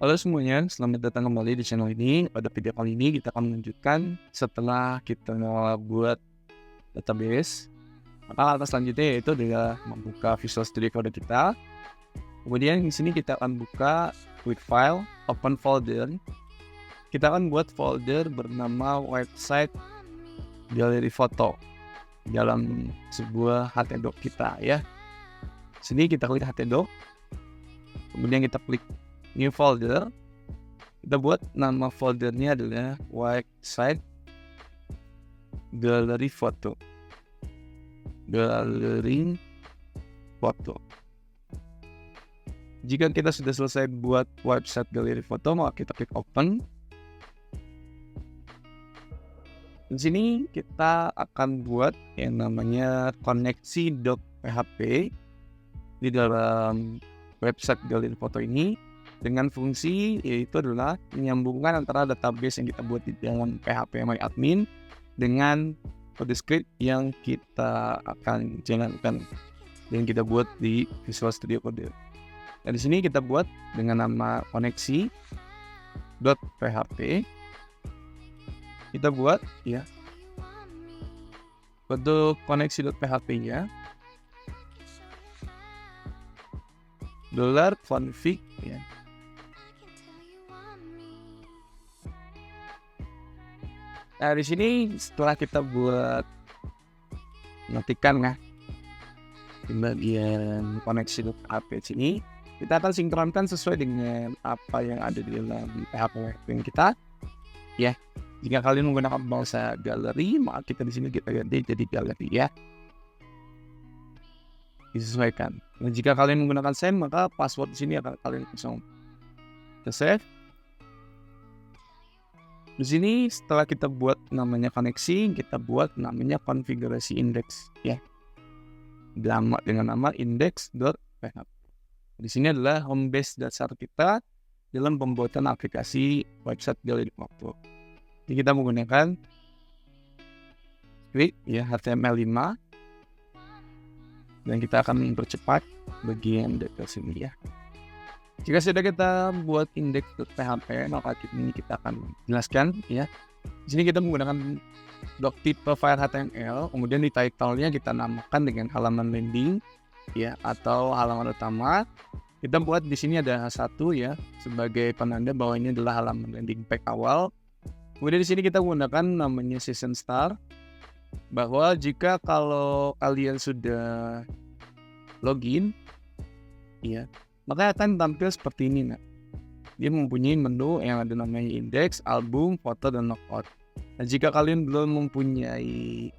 Halo semuanya, selamat datang kembali di channel ini. Pada video kali ini kita akan melanjutkan setelah kita buat database. Maka langkah selanjutnya yaitu adalah membuka Visual Studio Code kita. Kemudian di sini kita akan buka quick file, open folder. Kita akan buat folder bernama website galeri foto dalam sebuah htdoc kita ya. Sini kita klik htdoc. Kemudian kita klik new folder. Kita buat nama foldernya adalah website galeri foto. Galeri foto. Jika kita sudah selesai buat website galeri foto, maka kita klik open. Di sini kita akan buat yang namanya koneksi.php di dalam website galeri foto ini dengan fungsi yaitu adalah menyambungkan antara database yang kita buat di dalam PHP MyAdmin dengan kode script yang kita akan jalankan dan kita buat di Visual Studio Code. Dan di sini kita buat dengan nama koneksi.php. Kita buat ya untuk koneksi.php-nya $config ya. Nah di sini setelah kita buat matikan ya di bagian koneksi.php sini, kita akan sinkronkan sesuai dengan apa yang ada di dalam PHP kita. Ya, jika kalian menggunakan bahasa galeri, maka kita di sini kita ganti jadi galeri ya. Disesuaikan. Nah, jika kalian menggunakan send, maka password di sini akan kalian langsung save. Di sini setelah kita buat namanya koneksi, kita buat namanya konfigurasi index ya. Dengan nama index.php. Di sini adalah home base dasar kita dalam pembuatan aplikasi website galeri foto. Jadi kita menggunakan script ya HTML5 dan kita akan mempercepat bagian data sini ya. Jika sudah kita buat index.php, maka ini kita akan jelaskan ya. Di sini kita menggunakan doc tipe file HTML, kemudian di title-nya kita namakan dengan halaman landing ya atau halaman utama. Kita buat di sini ada H1 ya sebagai penanda bahwa ini adalah halaman landing page awal. Kemudian di sini kita menggunakan namanya season start, bahwa jika kalau kalian sudah login ya, maka akan tampil seperti ini. Nah, dia mempunyai menu yang ada namanya index, album, foto, dan logout. Nah, jika kalian belum mempunyai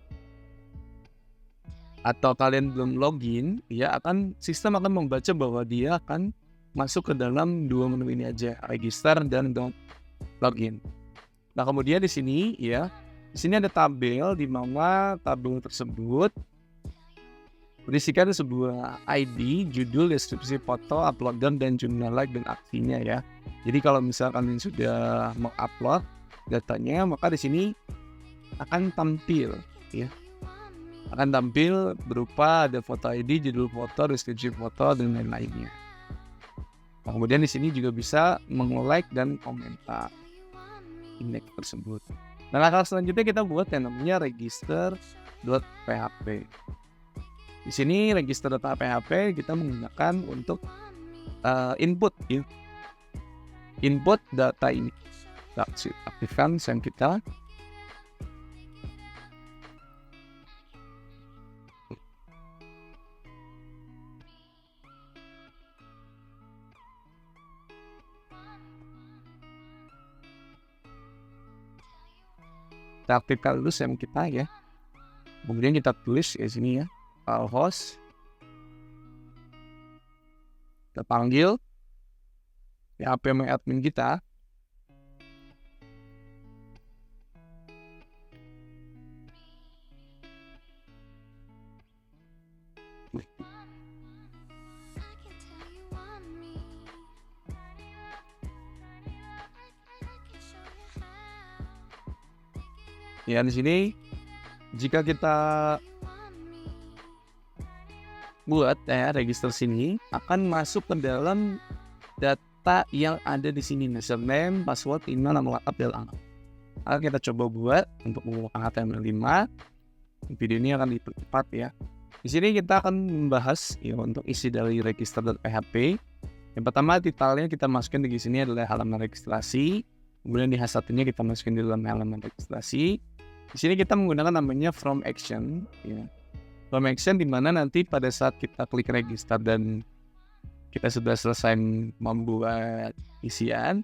atau kalian belum login, ya sistem akan membaca bahwa dia akan masuk ke dalam dua menu ini aja, register dan login. Nah, kemudian di sini ya, di sini ada tabel di mana tabel tersebut berisikan sebuah ID, judul, deskripsi foto, uploader, dan jumlah like dan aksinya ya. Jadi kalau misalkan kalian sudah mengupload datanya, maka di sini akan tampil ya. Akan tampil berupa ada foto ID, judul foto, deskripsi foto, dan lain-lainnya. Nah, kemudian di sini juga bisa meng-like dan komentar index tersebut. Nah, langkah selanjutnya kita buat yang namanya register.php. Di sini register.php kita menggunakan untuk input ya. Input data ini. Kita aktifkan send kita. Kita aktifkan dulu send kita ya. Kemudian kita tulis di sini ya. Host, kita panggil PHP MyAdmin kita. Ya di sini jika kita buat register sini akan masuk ke dalam data yang ada di sini, username, password, email, nama lengkap, dan alamat. Akan kita coba buat untuk menggunakan HTML5. Video ini akan dipercepat ya. Di sini kita akan membahas ya untuk isi dari register.php. Yang pertama, titelnya kita masukkan di sini adalah halaman registrasi. Kemudian di H1-nya kita masukkan di dalam halaman registrasi. Di sini kita menggunakan namanya from action ya. From action di mana nanti pada saat kita klik register dan kita sudah selesai membuat isian,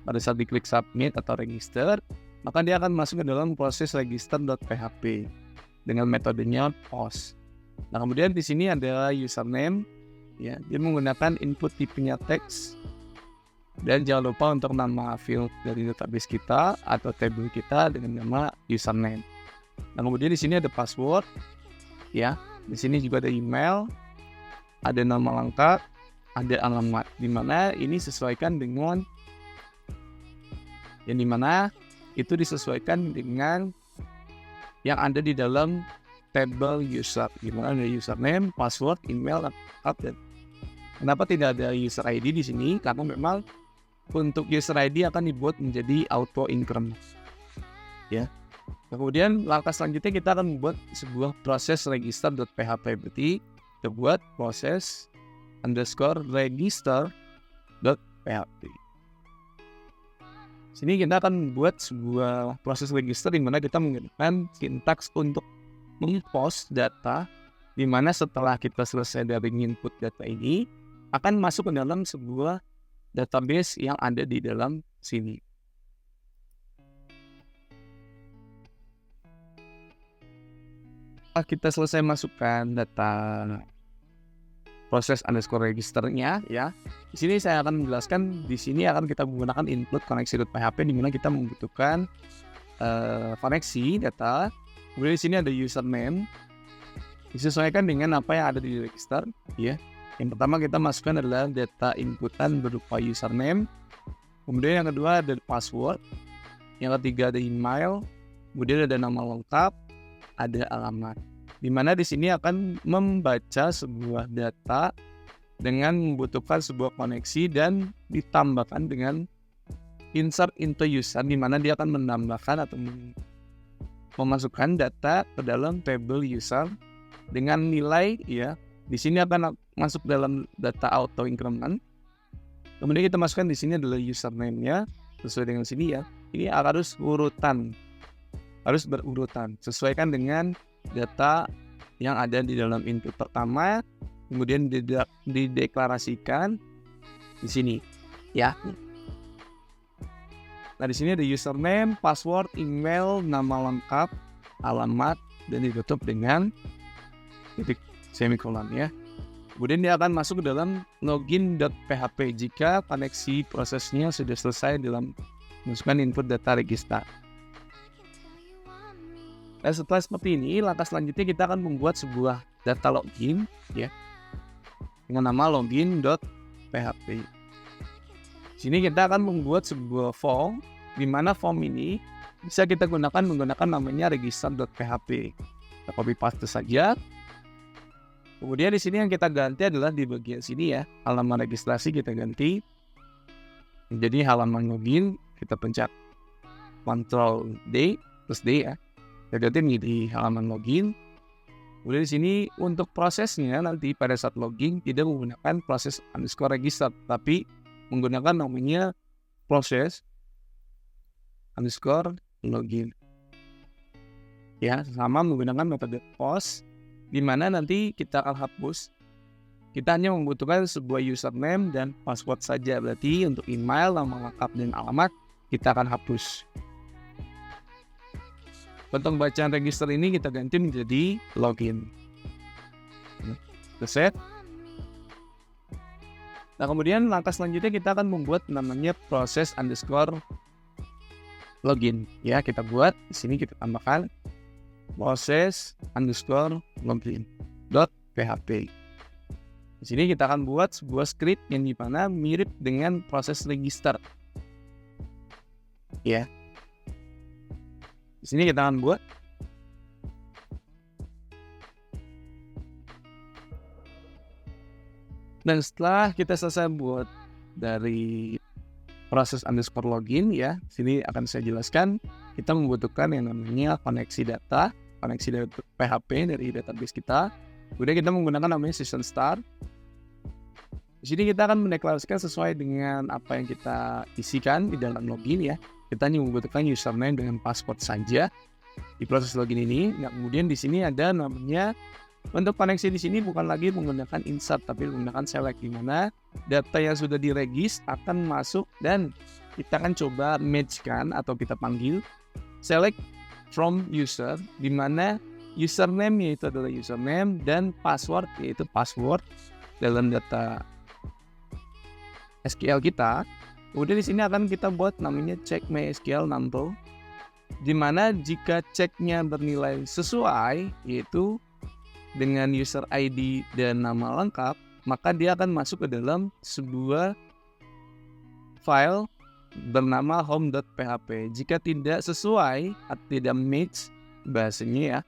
pada saat diklik submit atau register, maka dia akan masuk ke dalam proses register.php dengan metodenya post. Nah, kemudian di sini ada username ya, dia menggunakan input tipenya teks, dan jangan lupa untuk nama field dari database kita atau table kita dengan nama username. Nah, kemudian di sini ada password ya, di sini juga ada email, ada nama lengkap, ada alamat, di mana ini sesuaikan dengan yang dimana itu disesuaikan dengan yang ada di dalam table user, di mana ada username, password, email, lengkap. Dan kenapa tidak ada user ID di sini? Karena memang untuk user ID akan dibuat menjadi auto increment ya. Kemudian langkah selanjutnya kita akan membuat sebuah proses register.php. Berarti kita buat proses _register.php. Sini kita akan membuat sebuah proses register di mana kita menggunakan sintaks untuk mengpost data, di mana setelah kita selesai dari input data ini akan masuk ke dalam sebuah database yang ada di dalam sini. Kita selesai masukkan data proses _registernya ya. Di sini saya akan menjelaskan, di sini akan kita menggunakan include koneksi.php di mana kita membutuhkan koneksi data. Kemudian di sini ada username disesuaikan dengan apa yang ada di register ya. Yang pertama kita masukkan adalah data inputan berupa username. Kemudian yang kedua ada password. Yang ketiga ada email. Kemudian ada nama lengkap, ada alamat. Di mana di sini akan membaca sebuah data dengan membutuhkan sebuah koneksi dan ditambahkan dengan insert into user, di mana dia akan menambahkan atau memasukkan data ke dalam table user dengan nilai ya. Di sini akan masuk dalam data auto increment. Kemudian kita masukkan di sini adalah username-nya sesuai dengan sini ya. Ini harus berurutan, sesuaikan dengan data yang ada di dalam input pertama, kemudian dideklarasikan di sini ya. Nah, di sini ada username, password, email, nama lengkap, alamat, dan ditutup dengan titik semikolon ya. Kemudian dia akan masuk ke dalam login.php jika koneksi prosesnya sudah selesai dalam masukkan input data register. Nah, setelah seperti ini, langkah selanjutnya kita akan membuat sebuah data login ya dengan nama login.php. Di sini kita akan membuat sebuah form, di mana form ini bisa kita gunakan menggunakan namanya register.php. Kita copy paste saja. Kemudian di sini yang kita ganti adalah di bagian sini ya, halaman registrasi kita ganti menjadi halaman login. Kita pencet Ctrl D plus D ya. Kita ganti menjadi halaman login. Kemudian di sini untuk prosesnya nanti pada saat login tidak menggunakan proses _register, tapi menggunakan namanya proses _login. Ya, sama menggunakan metode post, di mana nanti kita akan hapus. Kita hanya membutuhkan sebuah username dan password saja. Berarti untuk email, nama lengkap, dan alamat kita akan hapus. Untuk bacaan register ini kita ganti menjadi login. Set. Nah, kemudian langkah selanjutnya kita akan membuat namanya proses _login. Ya, kita buat di sini kita tambahkan proses _login.php. Di sini kita akan buat sebuah script yang dimana mirip dengan proses register. Ya. Di sini kita akan buat dan setelah kita selesai buat dari proses underscore login ya. Sini akan saya jelaskan. Kita membutuhkan yang namanya koneksi data PHP dari database kita. Kemudian kita menggunakan namanya season start. Di sini kita akan mendeklarasikan sesuai dengan apa yang kita isikan di dalam login ya. Kita hanya membutuhkan username dengan password saja di proses login ini. Nah, kemudian di sini ada namanya untuk koneksi di sini bukan lagi menggunakan insert tapi menggunakan select, di mana data yang sudah diregis akan masuk dan kita akan coba match-kan atau kita panggil select from user, di mana username yaitu adalah username dan password yaitu password dalam data SQL kita. Kemudian di sini akan kita buat namanya check MySQL number, di mana jika ceknya bernilai sesuai yaitu dengan user ID dan nama lengkap, maka dia akan masuk ke dalam sebuah file bernama home.php. Jika tidak sesuai atau tidak match bahasanya ya,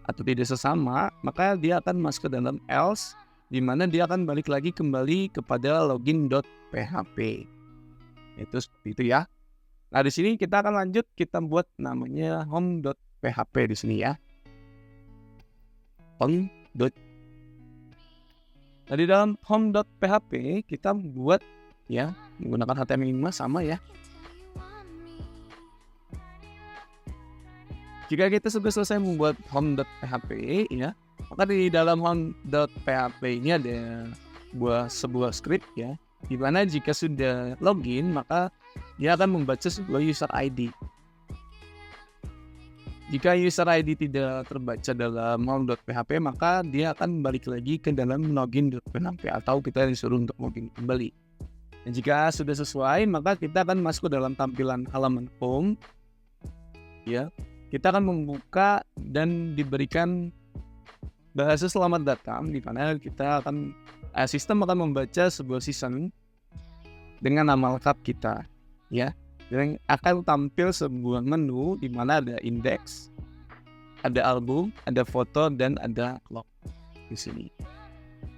atau tidak sesama, maka dia akan masuk ke dalam else, di mana dia akan balik lagi kembali kepada login.php. Itu seperti itu ya. Nah, di sini kita akan lanjut, kita buat namanya home.php di sini ya. Nah, di dalam home.php kita buat ya menggunakan HTML5 sama ya. Jika kita sudah selesai membuat home.php ya, maka di dalam home.php ini ada sebuah script ya, di mana jika sudah login maka dia akan membaca sebuah user ID. Jika user ID tidak terbaca dalam home.php, maka dia akan balik lagi ke dalam login.php atau kita disuruh untuk login kembali. Dan jika sudah sesuai, maka kita akan masuk ke dalam tampilan halaman home. Ya, kita akan membuka dan diberikan bahasa selamat datang, di mana kita akan sistem akan membaca sebuah season dengan nama lengkap kita, ya. Dan akan tampil sebuah menu di mana ada index, ada album, ada foto, dan ada log di sini.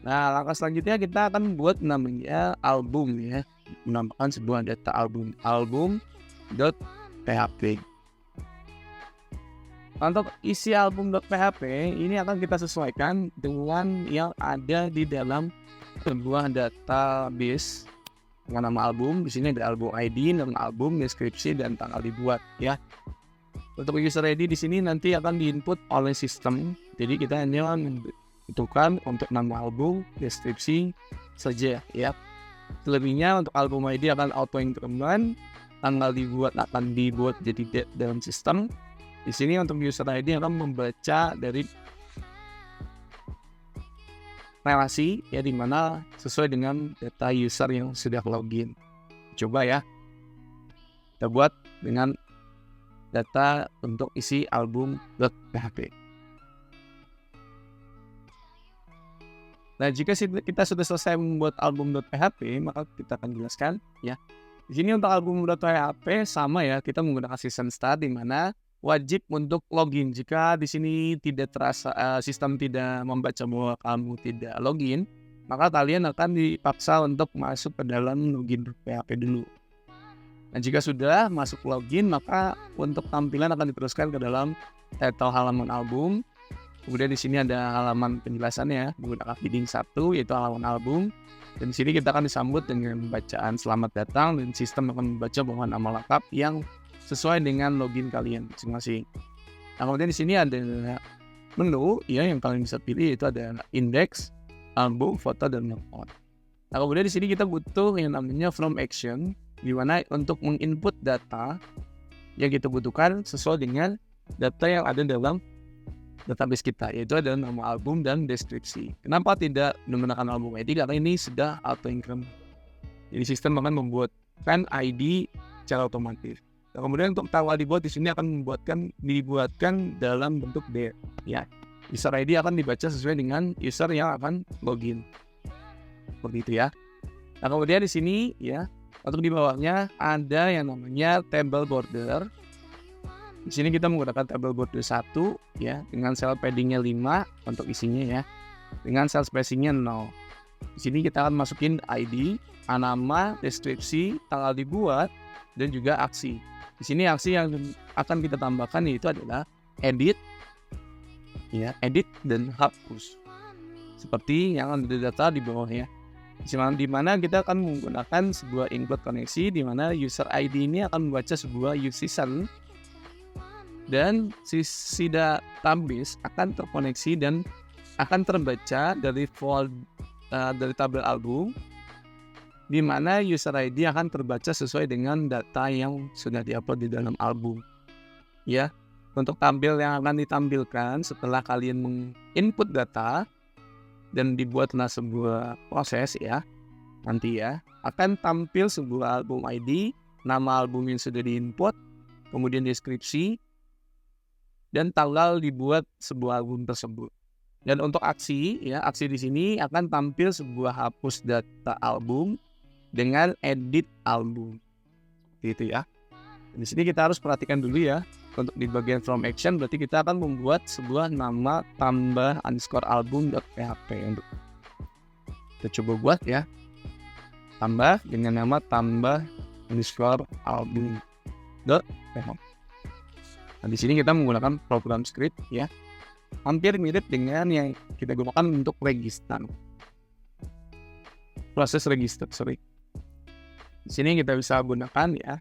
Nah, langkah selanjutnya kita akan buat namanya album ya, menambahkan sebuah data album.php. Untuk isi album.php ini akan kita sesuaikan dengan yang ada di dalam sebuah database dengan nama album. Di sini ada album ID, nama album, deskripsi, dan tanggal dibuat ya. Untuk user ID di sini nanti akan diinput oleh sistem. Jadi kita hanya menentukan untuk nama album, deskripsi saja ya. Selebihnya untuk album ID akan auto increment, tanggal dibuat akan dibuat jadi date dalam sistem. Di sini untuk user ID akan membaca dari relasi ya, di mana sesuai dengan data user yang sudah login. Coba ya, kita buat dengan data untuk isi album.php. Nah, jika kita sudah selesai membuat album.php, maka kita akan jelaskan ya. Di sini untuk album.php sama ya, kita menggunakan season start, di mana wajib untuk login. Jika di sini tidak terasa sistem tidak membaca bahwa kamu tidak login, maka kalian akan dipaksa untuk masuk ke dalam login.php dulu. Nah, jika sudah masuk login, maka untuk tampilan akan diteruskan ke dalam title halaman album. Kemudian di sini ada halaman penjelasannya menggunakan heading 1 yaitu halaman album. Dan di sini kita akan disambut dengan bacaan selamat datang, dan sistem akan membaca bahwa nama lengkap yang sesuai dengan login kalian masing-masing. Nah, kemudian di sini ada menu ya yang kalian bisa pilih, yaitu ada index, album, foto, dan note. Nah, kemudian di sini kita butuh yang namanya from action, di mana untuk menginput data yang kita butuhkan sesuai dengan data yang ada dalam database kita, yaitu ada nama album dan deskripsi. Kenapa tidak menggunakan album ID? Karena ini sudah auto increment. Jadi sistem akan membuatkan ID secara otomatis. Nah, kemudian untuk tanggal dibuat di sini akan dibuatkan dalam bentuk date. Ya, user ID akan dibaca sesuai dengan user yang akan login. Seperti itu ya. Nah, kemudian di sini ya, untuk di bawahnya ada yang namanya table border. Di sini kita menggunakan table border 1 ya, dengan cell paddingnya 5 untuk isinya ya, dengan cell spacingnya 0. Di sini kita akan masukin ID, nama, deskripsi, tanggal dibuat, dan juga aksi. Di sini aksi yang akan kita tambahkan yaitu adalah edit, ya, edit dan hapus. Seperti yang ada di data di bawah ya. Di mana kita akan menggunakan sebuah include koneksi di mana user ID ini akan membaca sebuah season dan si database akan terkoneksi dan akan terbaca dari dari tabel album, di mana user ID akan terbaca sesuai dengan data yang sudah diupload di dalam album. Ya, untuk tampil yang akan ditampilkan setelah kalian menginput data dan dibuatlah sebuah proses ya, nanti ya akan tampil sebuah album ID, nama album yang sudah diinput, kemudian deskripsi, dan tanggal dibuat sebuah album tersebut. Dan untuk aksi, ya, aksi di sini akan tampil sebuah hapus data album dengan edit album. Gitu ya. Di sini kita harus perhatikan dulu ya. Untuk di bagian from action berarti kita akan membuat sebuah nama tambah underscore album.php untuk kita coba buat ya. Tambah dengan nama tambah underscore album.php. Nah, di sini kita menggunakan program script ya. Hampir mirip dengan yang kita gunakan untuk register. Proses register, Di sini kita bisa gunakan ya.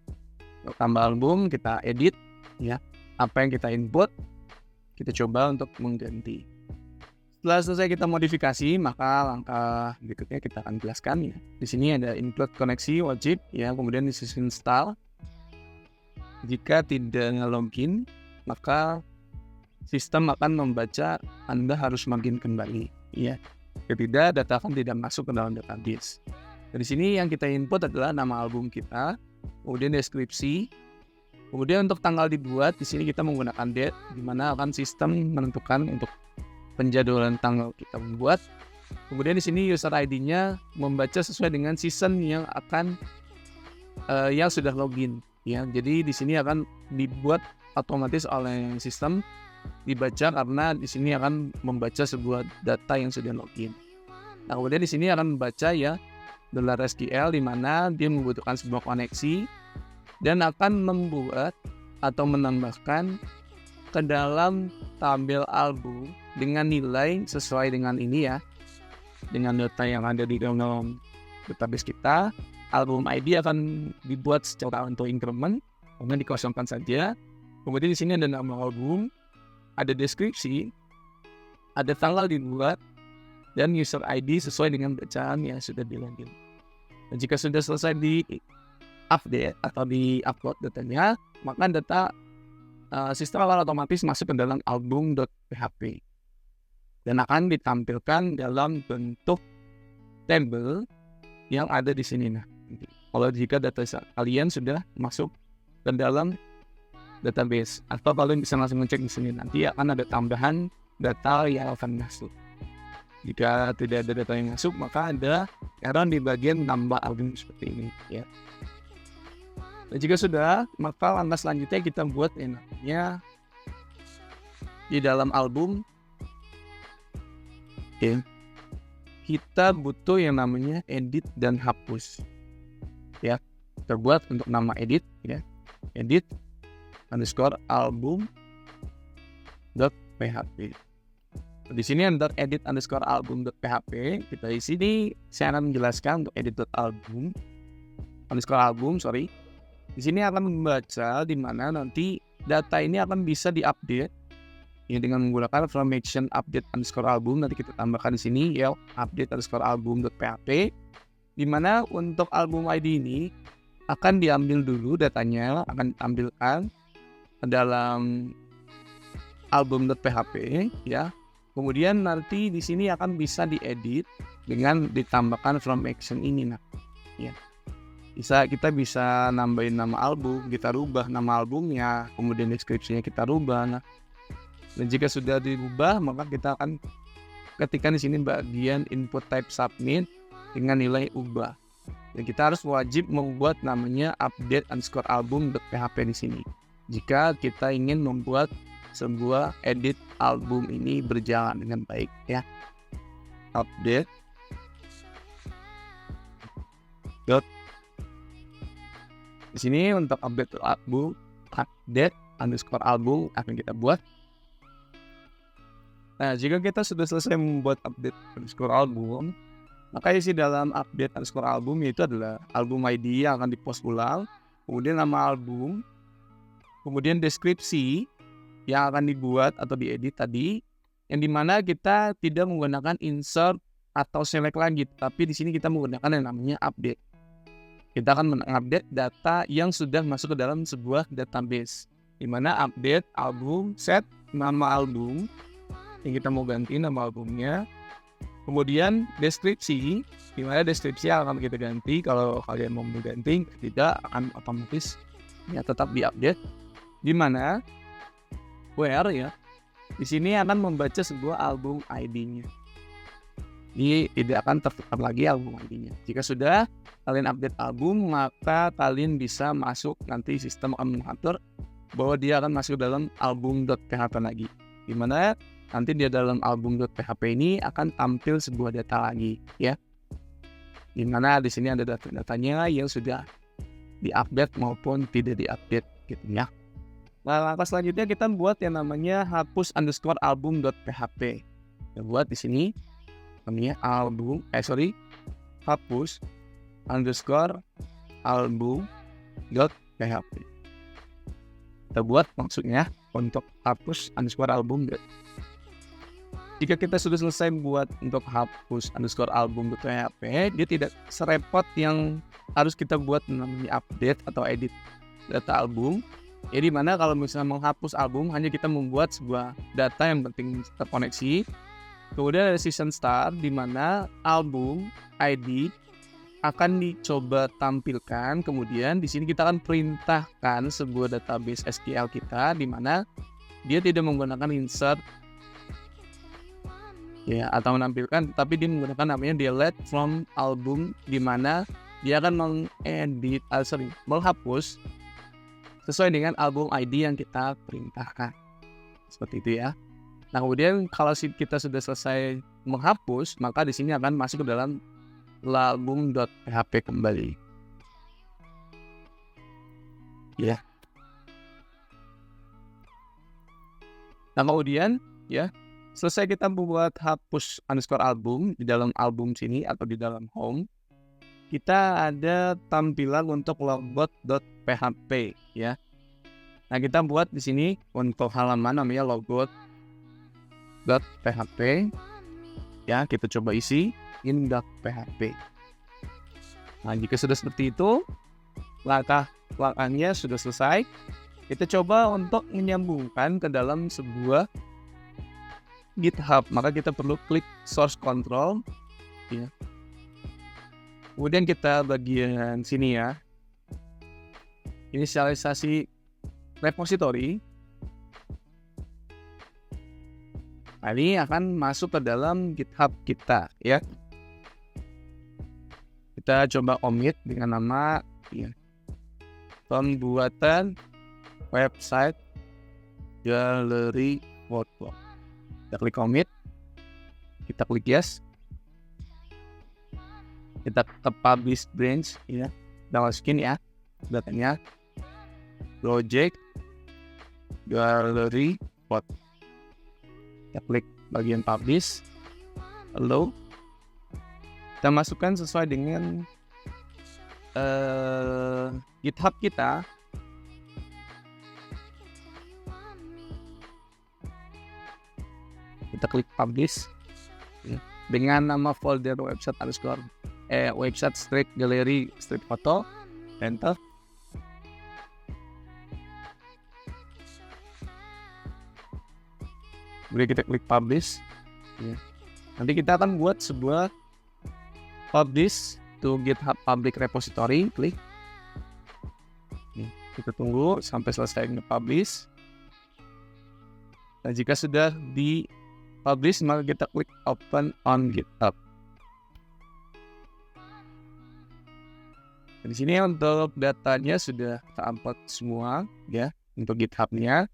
Untuk tambah album kita edit ya. Apa yang kita input kita coba untuk mengganti. Setelah selesai kita modifikasi, maka langkah berikutnya kita akan jelaskan ya. Di sini ada include koneksi wajib ya, kemudian di sisi install. Jika tidak login, maka sistem akan membaca Anda harus login kembali ya. Ketika data akan tidak masuk ke dalam database. Dari sini yang kita input adalah nama album kita, kemudian deskripsi, kemudian untuk tanggal dibuat di sini kita menggunakan date, di mana akan sistem menentukan untuk penjadwalan tanggal kita membuat. Kemudian di sini user ID-nya membaca sesuai dengan season yang akan yang sudah login ya. Jadi di sini akan dibuat otomatis oleh sistem, dibaca karena di sini akan membaca sebuah data yang sudah login. Nah, kemudian di sini akan membaca ya $SQL di mana dia membutuhkan sebuah koneksi dan akan membuat atau menambahkan ke dalam tabel album dengan nilai sesuai dengan ini ya, dengan data yang ada di dalam database kita. Album ID akan dibuat secara auto increment, kemudian dikosongkan saja. Kemudian di sini ada nama album, ada deskripsi, ada tanggal dibuat, dan user ID sesuai dengan bacaan yang sudah dilogin. Dan jika sudah selesai di update atau di upload datanya, maka data sistem akan otomatis masuk ke dalam album.php dan akan ditampilkan dalam bentuk table yang ada di sini. Nah, kalau jika data kalian sudah masuk ke dalam database, atau kalian bisa langsung ngecek di sini, nanti akan ada tambahan data yang akan masuk. Jika tidak ada data yang masuk, maka ada error di bagian tambah album seperti ini ya. Dan jika sudah, maka langkah selanjutnya kita buat yang namanya di dalam album ya, kita butuh yang namanya edit dan hapus ya. Kita buat untuk nama edit ya, edit underscore album.php. Di sini ada edit underscore album.php. Kita di sini saya akan menjelaskan untuk edit.album underscore album. Di sini akan membaca di mana nanti data ini akan bisa diupdate ya dengan menggunakan from action update underscore album. Nanti kita tambahkan di sini ya update underscore album.php. Di mana untuk album ID ini akan diambil dulu datanya, akan ditampilkan dalam album.php ya. Kemudian nanti di sini akan bisa diedit dengan ditambahkan from action ini nah. Ya. Kita bisa nambahin nama album, kita rubah nama albumnya, kemudian deskripsinya kita rubah. Nah. Dan jika sudah dirubah, maka kita akan ketikkan di sini bagian input type submit dengan nilai ubah. Dan kita harus wajib membuat namanya update underscore album.php di sini. Jika kita ingin membuat sebuah edit album ini berjalan dengan baik ya. Update Di sini untuk update underscore album akan kita buat. Nah, jika kita sudah selesai membuat update underscore album, maka isi dalam update underscore album yaitu adalah album ID yang akan dipost ulang, kemudian nama album, kemudian deskripsi yang akan dibuat atau diedit tadi, yang dimana kita tidak menggunakan insert atau select lagi, tapi di sini kita menggunakan yang namanya update. Kita akan mengupdate data yang sudah masuk ke dalam sebuah database, di mana update album, set nama album yang kita mau ganti nama albumnya, kemudian deskripsi, di mana deskripsi yang akan kita ganti. Kalau kalian mau mengganti, tidak akan otomatis ya tetap diupdate, di mana where ya di sini akan membaca sebuah album ID-nya. Ini tidak akan tertukar lagi album ID-nya. Jika sudah kalian update album, maka kalian bisa masuk, nanti sistem akan mengatur bahwa dia akan masuk dalam album.php lagi. Dimana nanti dia dalam album.php ini akan tampil sebuah data lagi, ya. Dimana di sini ada data-datanya yang sudah diupdate maupun tidak diupdate, gitu ya. Nah, langkah selanjutnya kita buat yang namanya hapus underscore album.php. Kita buat di sini namanya hapus underscore album.php. Kita buat maksudnya untuk hapus underscore album. Jika kita sudah selesai buat untuk hapus underscore album.php, dia tidak serepot yang harus kita buat namanya update atau edit data album. Jadi mana kalau misalnya menghapus album, hanya kita membuat sebuah data yang penting terkoneksi. Kemudian ada season start, di mana album ID akan dicoba tampilkan. Kemudian di sini kita akan perintahkan sebuah database SQL kita, di mana dia tidak menggunakan insert ya atau menampilkan, tapi dia menggunakan namanya delete from album, di mana dia akan menghapus sesuai dengan album ID yang kita perintahkan. Seperti itu ya. Nah, kemudian kalau kita sudah selesai menghapus, maka di sini akan masuk ke dalam album.php kembali. Ya. Nah, kemudian ya, selesai kita membuat hapus underscore album di dalam album sini atau di dalam home, kita ada tampilan untuk logout.php ya. Nah, kita buat di sini untuk halaman namanya logout.php ya, kita coba isi in.php. Nah, jika sudah seperti itu, langkahnya sudah selesai. Kita coba untuk menyambungkan ke dalam sebuah GitHub, maka kita perlu klik source control ya. Kemudian kita bagian sini ya, inisialisasi repository. Nah, ini akan masuk ke dalam GitHub kita ya. Kita coba commit dengan nama ya, pembuatan website galeri foto. Kita klik commit, kita klik yes, kita ke publish branch ya, kita masukin ya datanya project galeri foto. Kita klik bagian publish, lalu kita masukkan sesuai dengan GitHub kita. Kita klik publish ya, dengan nama folder website underscore website strip galeri strip foto, enter. Kemudian kita klik publish ya. Nanti kita akan buat sebuah publish to GitHub public repository, klik ya. Kita tunggu sampai selesai nge-publish. Dan jika sudah di publish, maka kita klik open on GitHub. Di sini untuk datanya sudah kita upload semua ya untuk GitHub-nya.